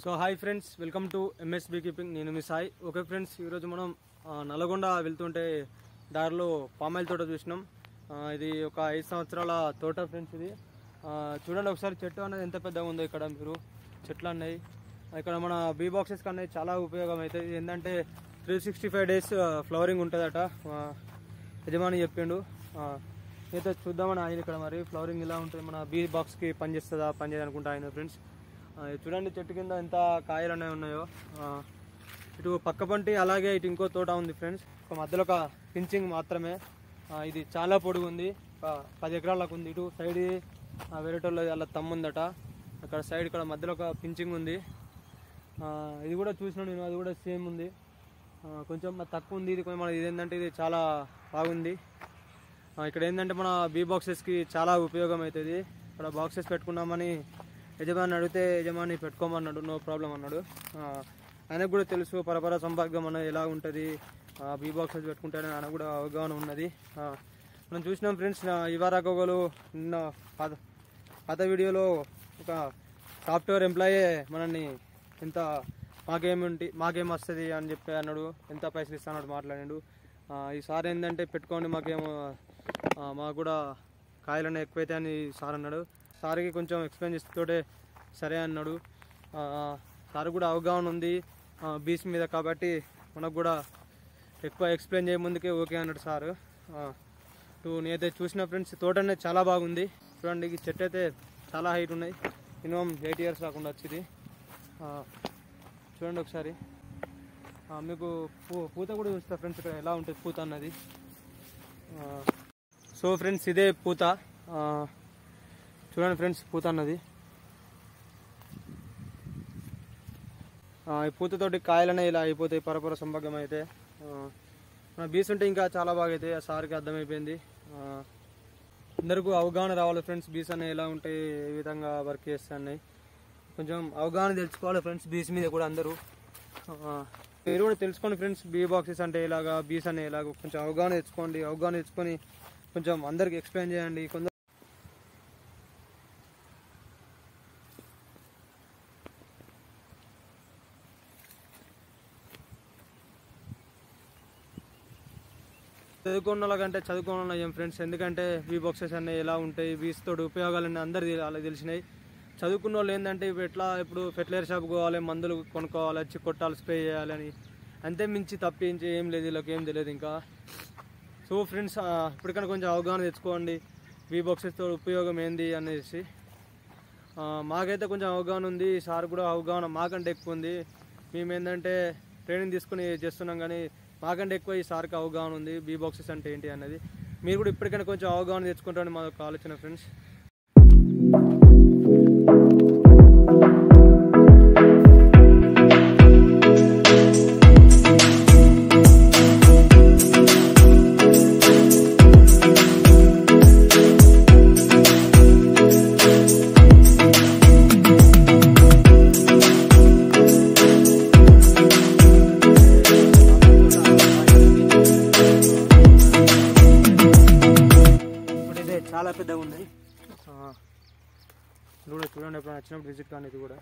So hi friends, welcome to MS be keeping. నేను మీ Sai. Okay friends, ఈరోజు మనం నల్గొండ వెళ్తుంటే దారిలో పామాయిల్ తోట చూసినాం. ఇది ఒక 5 సంవత్సరాల తోట ఫ్రెండ్స్. ఇది చూడండి ఒకసారి, చెట్టు అనేది ఎంత పెద్దగా ఉందో. ఇక్కడ మీరు చెట్లు అన్నాయి, ఇక్కడ మన బీ బాక్సెస్ అనేది చాలా ఉపయోగం అవుతుంది. ఏంటంటే 365 days ఫ్లవరింగ్ ఉంటుందట, యజమాని చెప్పిండు. అయితే చూద్దామని ఆయన ఇక్కడ మరి ఫ్లవరింగ్ ఇలా ఉంటుంది, మన బీ బాక్స్కి పనిచేస్తుందా పనిచేయదు అనుకుంటా ఆయన ఫ్రెండ్స్. చూడండి చెట్టు కింద ఎంత కాయలు అనేవి ఉన్నాయో. ఇటు పక్క పంటి, అలాగే ఇటు ఇంకో తోట ఉంది ఫ్రెండ్స్. ఒక మధ్యలో ఒక పించింగ్ మాత్రమే. ఇది చాలా పొడుగు ఉంది, 10 ఎకరాలకు ఉంది. ఇటు సైడ్ వేరేటోళ్ళ అలా తమ్ముందట, అక్కడ సైడ్ ఇక్కడ మధ్యలో ఒక పించింగ్ ఉంది. ఇది కూడా చూసినాను నేను, అది కూడా సేమ్ ఉంది. కొంచెం తక్కువ ఉంది. ఇది కొంచెం మన ఇదేంటంటే ఇది చాలా బాగుంది. ఇక్కడ ఏంటంటే మన బీ బాక్సెస్కి చాలా ఉపయోగం అవుతుంది. ఇక్కడ బాక్సెస్ పెట్టుకున్నామని యజమాని అడిగితే యజమాని పెట్టుకోమన్నాడు, నో ప్రాబ్లం అన్నాడు. ఆయనకు కూడా తెలుసు పరపర సంపర్కం అనేది ఎలా ఉంటుంది, బీ బాక్సెస్ పెట్టుకుంటాడని ఆయన కూడా అవగాహన ఉన్నది. మనం చూసినాం ఫ్రెండ్స్, ఇవారాకోగలు నిన్న పాత వీడియోలో ఒక సాఫ్ట్వేర్ ఎంప్లాయీ మనల్ని ఎంత మాకేం వస్తుంది అని చెప్పి అన్నాడు, ఎంత పైసలు ఇస్తానన్నాడు మాట్లాడాడు. ఈసారి ఏంటంటే పెట్టుకోండి, మాకు కూడా కాయలన్నీ ఎక్కువైతే అని సార్ అన్నాడు. సార్కి కొంచెం ఎక్స్ప్లెయిన్ చేస్తుంటే సరే అన్నాడు. సార్ కూడా అవగాహన ఉంది బీచ్ మీద, కాబట్టి మనకు కూడా ఎక్కువ ఎక్స్ప్లెయిన్ చేయ ముందుకే ఓకే అన్నాడు సారు. నేనైతే చూసిన ఫ్రెండ్స్, తోట అనేది చాలా బాగుంది. చూడండి, ఈ చెట్టు అయితే చాలా హైట్ ఉన్నాయి, మినిమం 8 years రాకుండా వచ్చింది. చూడండి ఒకసారి, మీకు పూత కూడా చూస్తా ఫ్రెండ్స్, ఇక్కడ ఎలా ఉంటుంది పూత అన్నది. సో ఫ్రెండ్స్, ఇదే పూత. చూడండి ఫ్రెండ్స్, పూత అన్నది. ఈ పూతతోటి కాయలనే ఇలా అయిపోతాయి, పరపర సంభాగం అయితే. మన బీస్ ఉంటే ఇంకా చాలా బాగా అవుతాయి. ఆ సార్కి అర్థమైపోయింది. అందరికీ అవగాహన రావాలి ఫ్రెండ్స్, బీస్ అనేవి ఎలా ఉంటాయి, ఏ విధంగా వర్క్ చేస్తున్నాయి, కొంచెం అవగాహన తెలుసుకోవాలి ఫ్రెండ్స్ బీస్ మీద కూడా అందరూ. మీరు కూడా తెలుసుకోండి ఫ్రెండ్స్, బీ బాక్సెస్ అంటే ఇలాగా, బీస్ అనే ఇలాగ కొంచెం అవగాహన తెచ్చుకోండి. అవగాహన తెచ్చుకొని కొంచెం అందరికి ఎక్స్ప్లెయిన్ చేయండి. కొందరు చదువుకున్న వాళ్ళకంటే చదువుకున్న ఏం ఫ్రెండ్స్, ఎందుకంటే బీ బాక్సెస్ అన్నీ ఎలా ఉంటాయి, బీస్ తోటి ఉపయోగాలన్నీ అందరు అలా తెలిసినాయి. చదువుకున్న వాళ్ళు ఏంటంటే ఇప్పుడు ఫెర్టిలైజర్ షాప్ పోవాలి, మందులు కొనుక్కోవాలి, వచ్చి కొట్టాలి, స్ప్రే చేయాలని, అంతే మించి తప్పించి ఏం లేదు, వీళ్ళకి ఏం తెలియదు ఇంకా. సో ఫ్రెండ్స్, ఇప్పటికైనా కొంచెం అవగాహన తెచ్చుకోండి, బీ బాక్సెస్తో ఉపయోగం ఏంది అనేసి. మాకైతే కొంచెం అవగాహన ఉంది, సార్ కూడా అవగాహన మాకంటే ఎక్కువ ఉంది. మేము ఏంటంటే ట్రైనింగ్ తీసుకుని చేస్తున్నాం, కానీ మాకంటే ఎక్కువ ఈ సార్కి అవగాహన ఉంది బీ బాక్సెస్ అంటే ఏంటి అనేది. మీరు కూడా ఇప్పటికైనా కొంచెం అవగాహన తెచ్చుకుంటారని మా యొక్క ఆలోచన ఫ్రెండ్స్. చాలా పెద్దగా ఉన్నాయి. చూడండి, ఎప్పుడు వచ్చినప్పుడు విజిట్ కానీ ఇది కూడా